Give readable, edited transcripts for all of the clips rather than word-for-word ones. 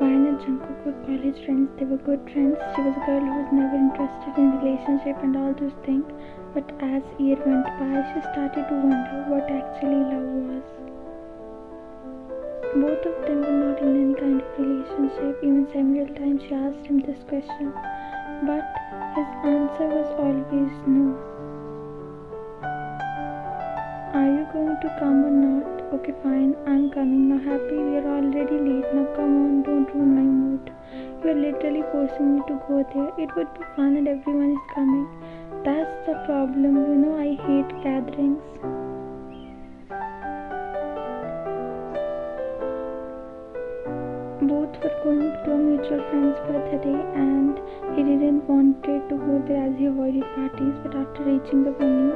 Ryan and Jungkook were college friends. They were good friends. She was a girl who was never interested in relationship and all those things. But as year went by, she started to wonder what actually love was. Both of them were not in any kind of relationship. Even several times she asked him this question, but his answer was always no. Are you going to come or not? Okay, fine, I'm coming. Now happy, we are already late. Now come on, don't ruin my mood. You are literally forcing me to go there. It would be fun and everyone is coming. That's the problem, I hate gatherings. Both were going to a mutual friend's birthday and he didn't want to go there as he avoided parties, but after reaching the venue,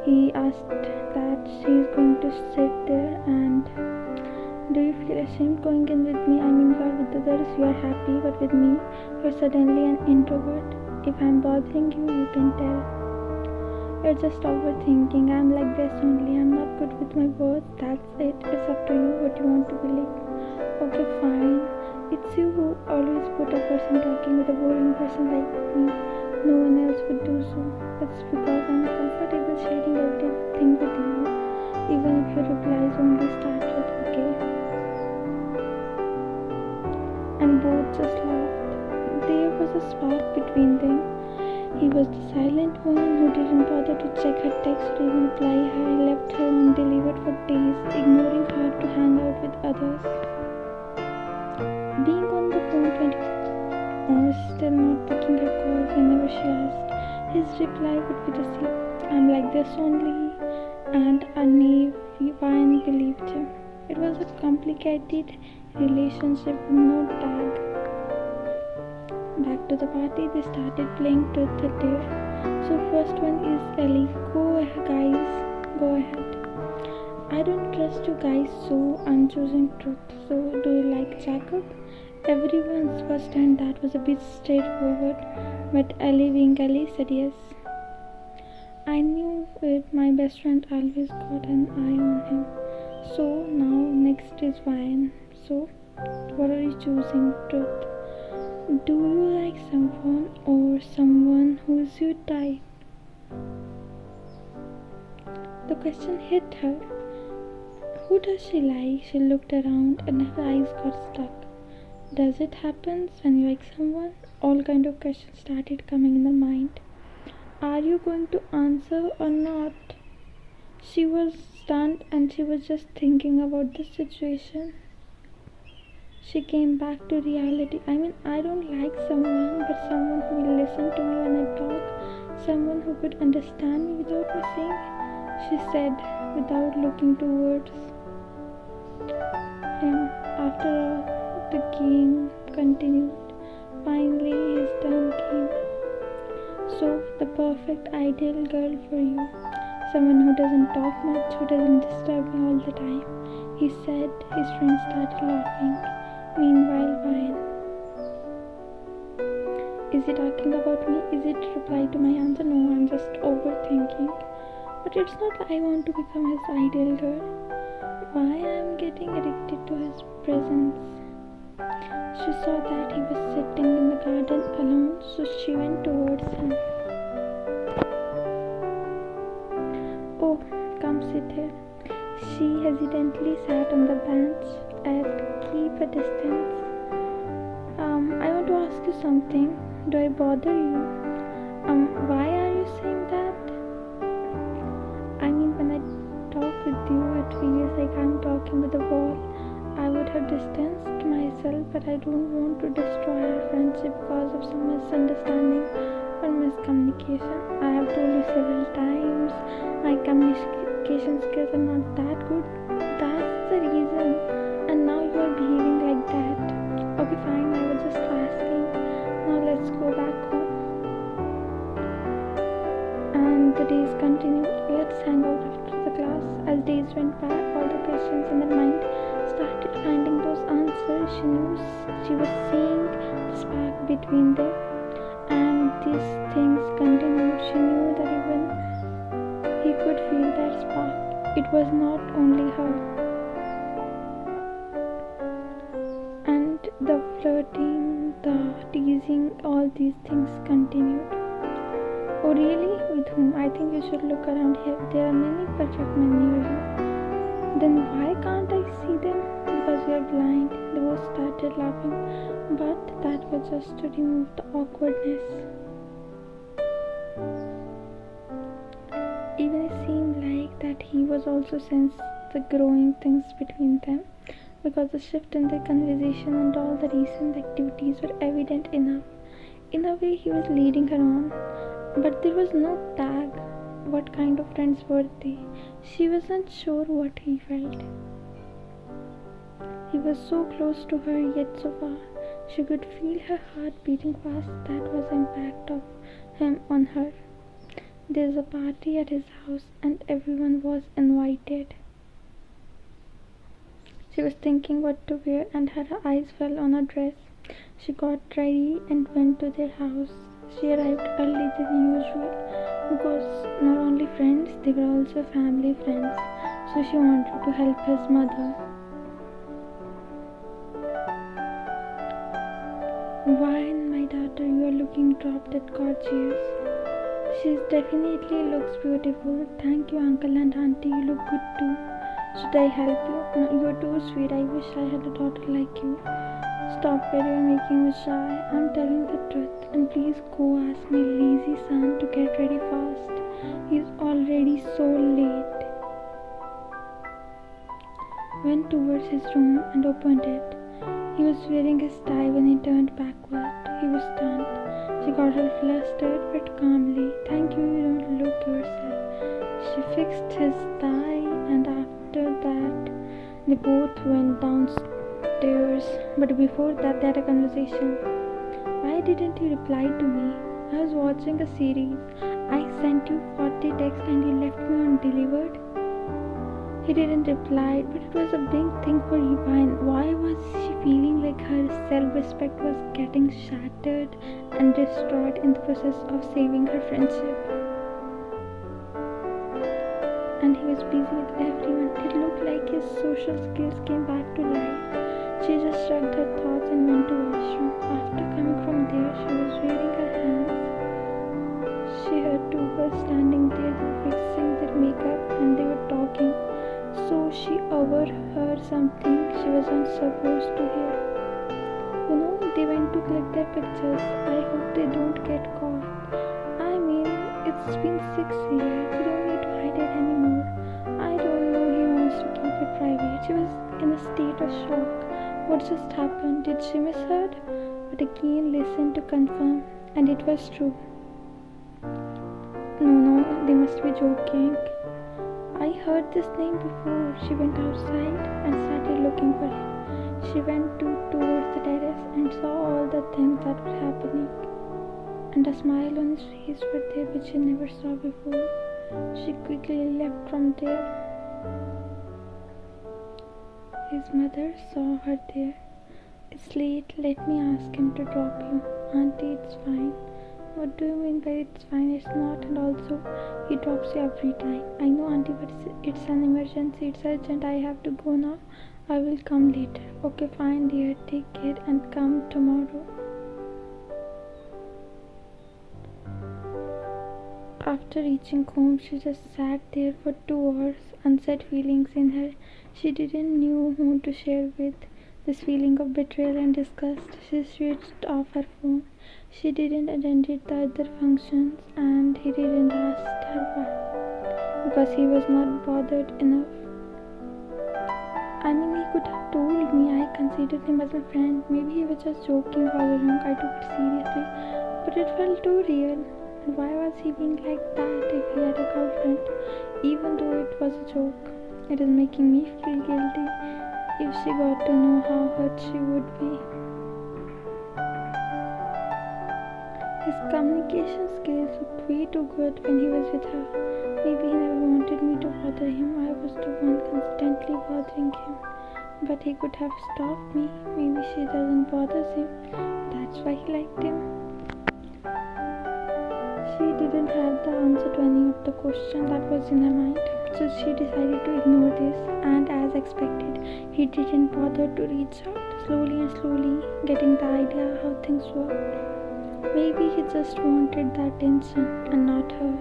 he asked that she is going to sit there and, do you feel ashamed going in with me? I mean, you are with others, you are happy, but with me, you are suddenly an introvert. If I am bothering you, you can tell. You're just overthinking. I'm like this only. I'm not good with my words. That's it. It's up to you what you want to believe. Okay, fine. It's you who always put a person talking with a boring person like me. No one else would do so. That's because I'm comfortable sharing everything with you, even if your replies only start with okay. And both just laughed. There was a spark between them. He was the silent one who didn't bother to check her text or even reply her. He left her undelivered for days, ignoring her to hang out with others. Being on the phone 24 hours, still not picking her calls whenever she asked. His reply would be the same. I'm like this only. And a naive Ryan believed him. It was a complicated relationship with no tag. Back to the party, they started playing truth or dare. So first one is Ellie. Go ahead guys, go ahead. I don't trust you guys, so I'm choosing truth. So do you like Jacob? Everyone's first time that was a bit straightforward, but Ellie being Ellie said yes. I knew it, my best friend always got an eye on him. So now next is Ryan. So what are you choosing? Truth. Do you like someone or someone who's your type? The question hit her. Who does she like? She looked around and her eyes got stuck. Does it happen when you like someone? All kind of questions started coming in the mind. Are you going to answer or not? She was stunned and she was just thinking about the situation. She came back to reality. I mean, I don't like someone, but someone who will listen to me when I talk, someone who could understand me without me saying, she said without looking towards him. After all, the game continued. Finally, his turn came. So, the perfect ideal girl for you. Someone who doesn't talk much, who doesn't disturb me all the time. He said. His friends started laughing. Meanwhile, Ryan. Is he talking about me? Is it reply to my answer? No, I'm just overthinking. But it's not like I want to become his ideal girl. Why I'm getting addicted to his presence? She saw that he was sitting in the garden alone, so she went towards him. Oh, come sit here. She hesitantly sat on the bench at keep a distance. I want to ask you something. Do I bother you? Why are you saying that? I mean, when I talk with you, it feels like I'm talking with a wall. I would have distanced myself, but I don't want to destroy our friendship because of some misunderstanding or miscommunication. I have told you several times, my communication skills are not that good. That's the reason. And now you are behaving like that. Okay, fine, I was just asking. Now let's go back home. And the days continued. Let's hang out after the class. As days went by, all the questions in her mind started finding those answers. She knew she was seeing the spark between them. And these things continued. She knew that even he could feel that spark. It was not only her. And the flirting, the teasing, all these things continued. Oh really? With whom? I think you should look around here. There are many perfect men near you. Then why can't I see them? Because you are blind. They both started laughing, but that was just to remove the awkwardness. Even it seemed like that he was also sensed the growing things between them, because the shift in their conversation and all the recent activities were evident enough. In a way, he was leading her on, but there was no tag. What kind of friends were they? She wasn't sure what he felt. He was so close to her, yet so far. She could feel her heart beating fast. That was the impact of him on her. There's a party at his house and everyone was invited. She was thinking what to wear and her eyes fell on her dress. She got ready and went to their house. She arrived early than usual because not only friends, they were also family friends. So she wanted to help his mother. Why, my daughter, you are looking drop dead gorgeous. She definitely looks beautiful. Thank you, uncle and auntie. You look good too. Should I help you? No, you're too sweet. I wish I had a daughter like you. Stop it, you're making me shy. I'm telling the truth. And please go ask my lazy son to get ready fast. He's already so late. Went towards his room and opened it. He was wearing his tie when he turned backward. He was stunned. She got all flustered but calmly. Thank you, you don't look yourself. She fixed his tie and after that they both went downstairs. But before that they had a conversation. Why didn't you reply to me? I was watching a series. I sent you 40 texts and you left me undelivered. He didn't reply, but it was a big thing for Yvonne. Why was she feeling like her self-respect was getting shattered and destroyed in the process of saving her friendship? And he was busy with everyone. It looked like his social skills came back to life. She just shrugged her thoughts and went to washroom. After coming from there, she was wearing her hands. She heard two girls standing there fixing their makeup and they were talking. So she overheard something she wasn't supposed to hear. You know, they went to click their pictures. I hope they don't get caught. I mean, it's been 6 years. They don't need to hide it anymore. I don't know, he wants to keep it private. She was in a state of shock. What just happened? Did she misheard? But again listened to confirm, and it was true. No, they must be joking. I heard this name before. She went outside and started looking for him. She went towards the terrace and saw all the things that were happening. And a smile on his face was there which she never saw before. She quickly left from there. His mother saw her there. It's late, let me ask him to drop you. Auntie, it's fine. What do you mean by it's fine? It's not, and also he drops you every time. I know, auntie, but it's an emergency. It's urgent. I have to go now. I will come later. Okay, fine, dear. Take care and come tomorrow. After reaching home, she just sat there for 2 hours, unsaid feelings in her. She didn't know who to share with. This feeling of betrayal and disgust. She switched off her phone. She didn't attend the other functions and he didn't ask her why. Because he was not bothered enough. I mean, he could have told me. I considered him as a friend. Maybe he was just joking all along. I took it seriously. But it felt too real. And why was he being like that if he had a girlfriend? Even though it was a joke. It is making me feel guilty. If she got to know how hurt she would be. His communication skills looked way too good when he was with her. Maybe he never wanted me to bother him. I was the one constantly bothering him. But he could have stopped me. Maybe she doesn't bother him. That's why he liked him. She didn't have the answer to any of the question that was in her mind. So she decided to ignore this, and as expected, he didn't bother to reach out. slowly and slowly getting the idea how things worked. Maybe he just wanted the attention and not her.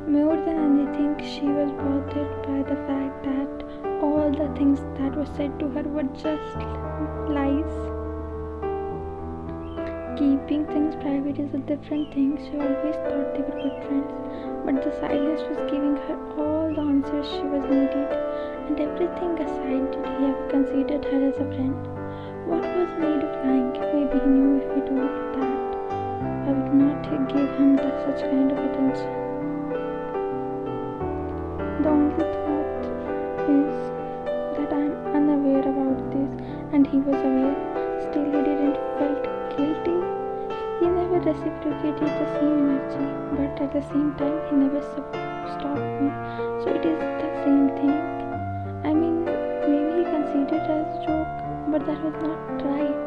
More than anything, she was bothered by the fact that all the things that were said to her were just lies. Keeping things private is a different thing. She always thought they were good friends, but the silence was giving her all the answers she was needed. And everything aside, did he ever considered her as a friend? What was the need of lying? Maybe he knew if he told that I would not give him such kind of attention. The only thought is that I am unaware about this, and he was aware. Still, he didn't felt guilty. He never reciprocated the same energy, but at the same time, he never stopped me. So it is the same thing. I mean, maybe he considered it as a joke, but that was not right.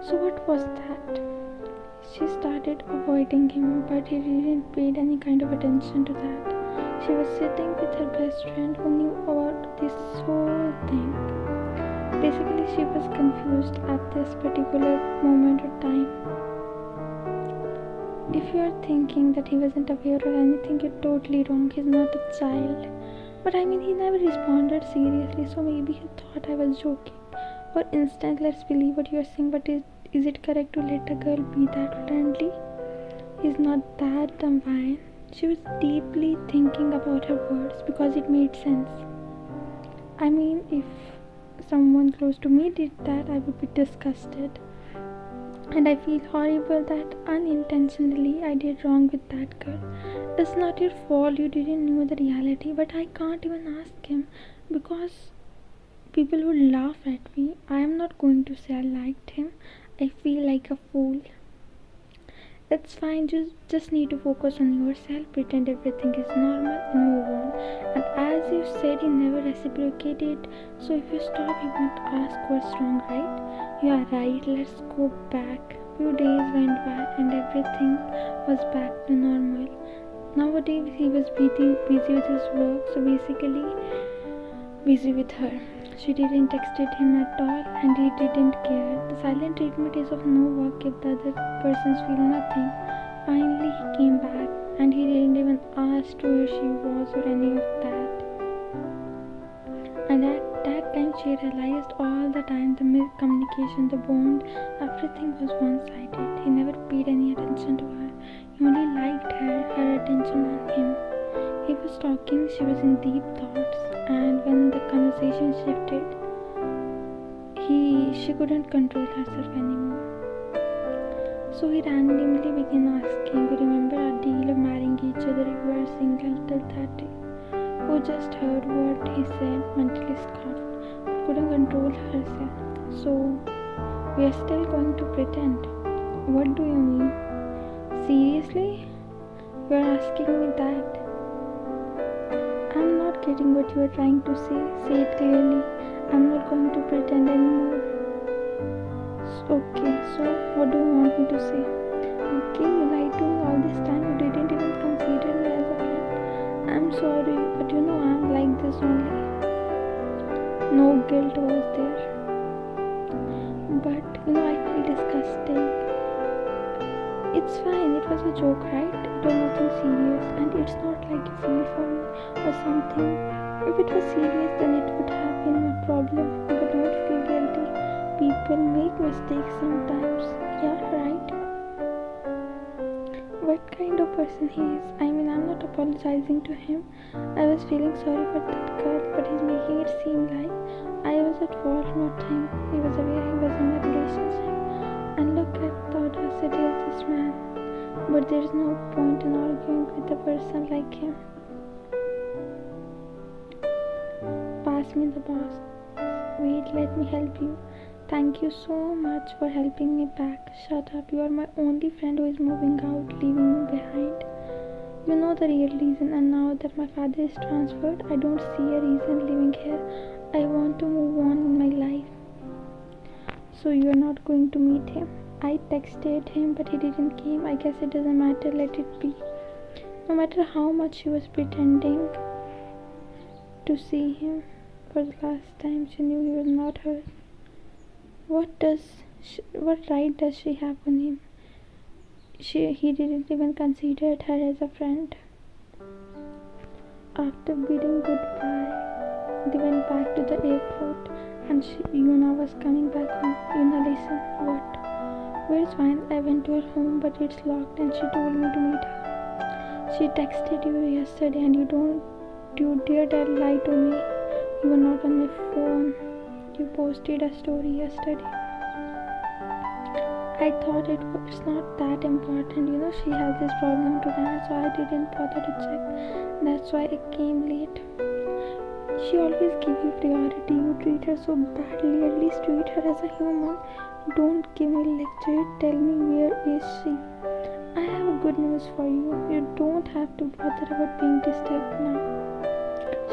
So what was that? She started avoiding him, but he didn't pay any kind of attention to that. She was sitting with her best friend who knew about this whole thing. Basically, she was confused at this particular moment of time. If you are thinking that he wasn't aware or anything, you're totally wrong. He's not a child. But I mean, he never responded seriously, so maybe he thought I was joking. For instance, let's believe what you are saying, but is it correct to let a girl be that friendly? He's not that dumb, Ryan. She was deeply thinking about her words because it made sense. I mean, if someone close to me did that, I would be disgusted. And I feel horrible that unintentionally I did wrong with that girl. It's not your fault, you didn't know the reality, but I can't even ask him because people would laugh at me. I am not going to say I liked him. I feel like a fool. It's fine, you just need to focus on yourself, pretend everything is normal and move on. And as you said, he never reciprocated, so if you stop, he won't ask what's wrong, right? You are right, let's go back. Few days went by and everything was back to normal. Nowadays he was busy with his work, so basically busy with her. She didn't texted him at all and he didn't care. The silent treatment is of no work if the other persons feel nothing. Finally he came back and he didn't even ask where she was or any of that. And at that time she realized all the time the miscommunication, the bond, everything was one-sided. He never paid any attention to her. He only liked her attention on him. He was talking, she was in deep thoughts, and when the conversation shifted, she couldn't control herself anymore. So he randomly began asking, "You remember our deal of marrying each other if we were single till 30? Who just heard what he said, mentally scoffed, but couldn't control herself. So we are still going to pretend. What do you mean? Seriously? You are asking me that? I'm not getting what you are trying to say. Say it clearly. I'm not going to pretend anymore." Okay, so what do you want me to say? Okay, you lied to me all this time. You didn't even consider me as a friend. I'm sorry, but you know I'm like this only. No guilt was there. But I feel disgusting. It's fine, it was a joke, right? It was nothing serious, and it's not like you feel for me or something. If it was serious, then it would have been a problem, but don't feel guilty. People make mistakes sometimes. Yeah, right? What kind of person he is? I mean, I'm not apologizing to him. I was feeling sorry for that girl, but he's making it seem like I was at fault, not him. He was aware he was in a relationship. And look at the audacity of this man. But there is no point in arguing with a person like him. Pass me the boss. Wait, let me help you. Thank you so much for helping me back. Shut up, you are my only friend who is moving out, leaving me behind. You know the real reason, and now that my father is transferred, I don't see a reason living here. I want to move on in my life. So you are not going to meet him? I texted him, but he didn't come. I guess it doesn't matter, let it be. No matter how much she was pretending to see him for the last time, she knew he was not hers. What right does she have on him? He didn't even consider her as a friend. After bidding goodbye, they went back to the airport, and Yuna was coming back home. Yuna, listen. What? Where's Vine? I went to her home, but it's locked, and she told me to meet her. She texted you yesterday, and you dared to lie to me. You were not on my phone. You posted a story yesterday. I thought it's not that important. She has this problem to run, so I didn't bother to check. That's why I came late. She always gives you priority. You treat her so badly. At least treat her as a human. Don't give me lecture. Tell me, where is she? I have a good news for you. You don't have to bother about being disturbed now.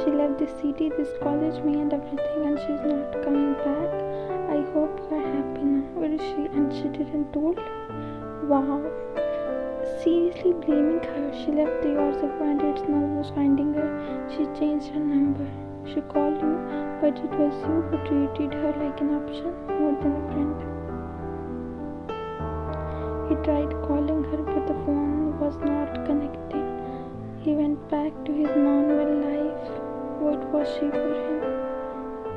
She left this city, this college, me and everything, and she's not coming back. I hope you are happy now. Where is she? And she didn't told? Wow. Seriously blaming her. She left 3 hours ago and it's no use finding her. She changed her number. She called you, but it was you who treated her like an option more than a friend. He tried calling her, but the phone was not connecting. He went back to his normal life. What was she for him?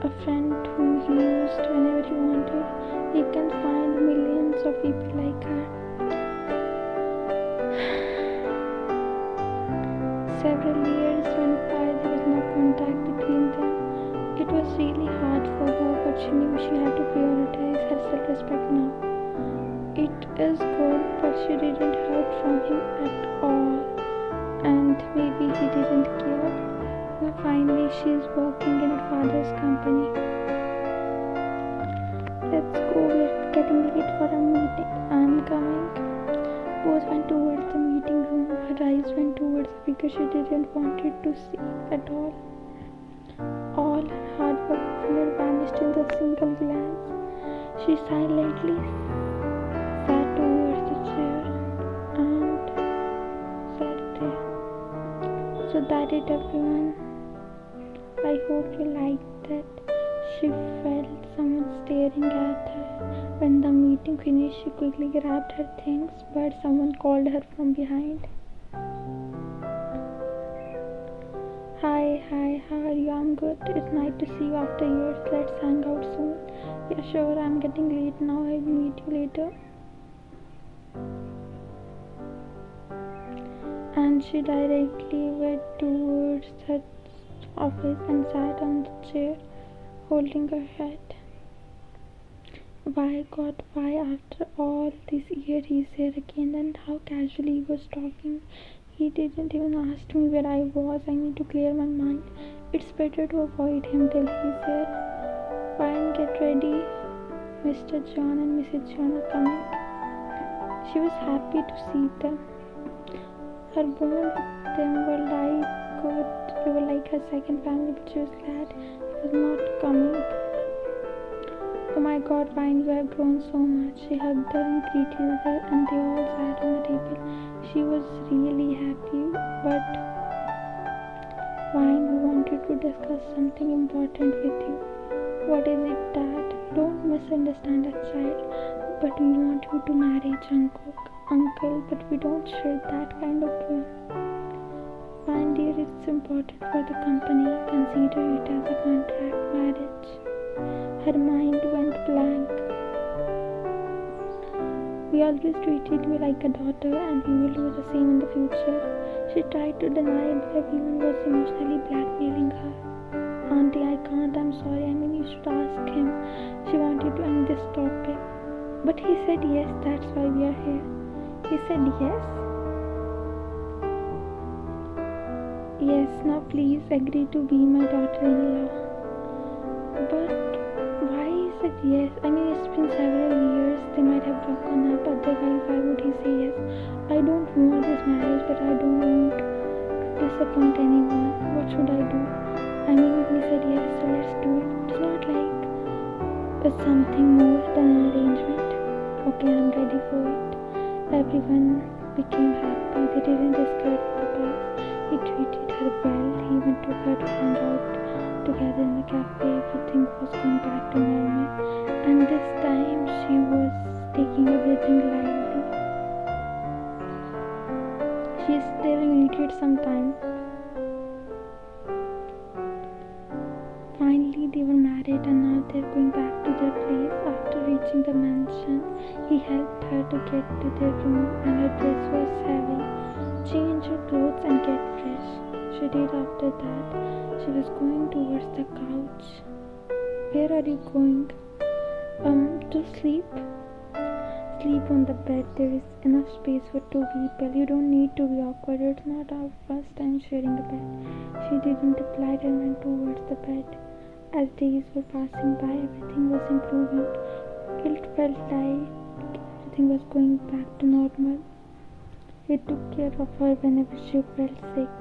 A friend whom he used whenever he wanted. He can find millions of people like her. Several years went by, there was no contact between them. It was really hard for her, but she knew she had to prioritize her self-respect now. It is good, but she didn't hear from him at all. And maybe he didn't care. But finally, she's working in her father's company. Let's go, we're getting late for a meeting. I'm coming. Both went towards the meeting room. Her eyes went towards the figure she didn't want it to see at all. All her hard work and fear vanished in the single glance. She silently sat towards the chair and sat there. So that it, everyone. I hope you liked that. She felt someone staring at her. When the meeting finished, she quickly grabbed her things, but someone called her from behind. Hi, how are you? I'm good. It's nice to see you after years. Let's hang out soon. Yeah, sure, I'm getting late now. I'll meet you later. And she directly went towards her office and sat on the chair, holding her head. Why, God, why after all this year he's here again? And how casually he was talking. He didn't even ask me where I was. I need to clear my mind. It's better to avoid him till he's here. Fine, get ready. Mr. John and Mrs. John are coming. She was happy to see them. Her bond with them were like good. They were like her second family, but she was glad he was not coming. Oh my God, Vine, you have grown so much. She hugged her and greeted her, and they all sat on the table. She was really happy, but Vine, we wanted to discuss something important with you. What is it, Dad? Don't misunderstand a child, but we want you to marry Jungkook, Uncle, but we don't share that kind of bond. Vine, dear, it's important for the company. Consider it as a contract marriage. Her mind went blank. We always treated you like a daughter, and we will do the same in the future. She tried to deny it, but everyone was emotionally blackmailing her. Auntie, I can't, I'm sorry. You should ask him. She wanted to end this topic. But he said yes, that's why we are here. He said yes? Yes, now please agree to be my daughter-in-law. But why he said yes? It's been several years. They might have broken up. Otherwise, why would he say yes? I don't want this marriage, but I don't want to disappoint anyone. What should I do? He said yes, so let's do it. It's not like it's something more than an arrangement. Okay, I'm ready for it. Everyone became happy. They didn't discuss the past. He treated her well. He even took her to hang out together in the cafe. Everything was going back to normal, and this time she was taking everything lightly. She still needed some time. Finally, they were married and now they're going back to their place. After reaching the mansion, he helped her to get to their room and her dress was heavy. Change her clothes and get fresh. She did. After that, she was going towards the couch. Where are you going? To sleep. Sleep on the bed. There is enough space for two people. You don't need to be awkward. It's not our first time sharing a bed. She didn't reply and went towards the bed. As days were passing by, everything was improving. It felt like everything was going back to normal. He took care of her whenever she felt sick.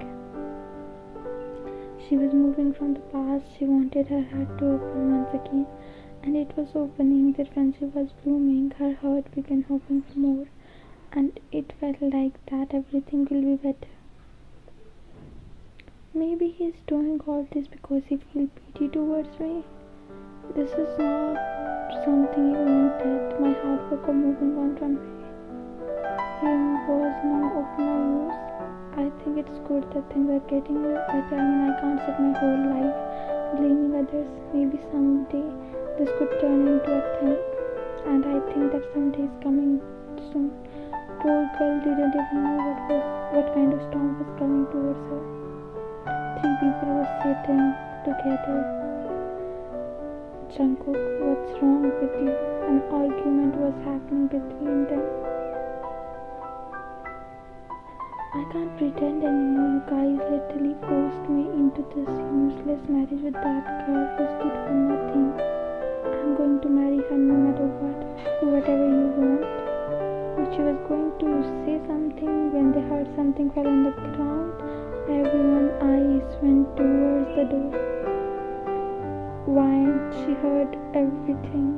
She was moving from the past. She wanted her heart to open once again, and it was opening. Their friendship was blooming. Her heart began hoping for more, and it felt like that everything will be better. Maybe he's doing all this because he feels pity towards me. This is not something he wanted. My hard work of moving on from him was of no use. I think it's good that things are getting better. I can't sit my whole life blaming others. Maybe someday this could turn into a thing, and I think that someday is coming soon. Poor girl didn't even know what kind of storm was coming towards her. Three people were sitting together. Jungkook, what's wrong with you? An argument was happening between them. I can't pretend anymore. You guys literally forced me into this useless marriage with that girl who's good for nothing. I'm going to marry her no matter what. Do whatever you want. But she was going to say something when they heard something fell on the ground. Everyone's eyes went towards the door. Why? She heard everything.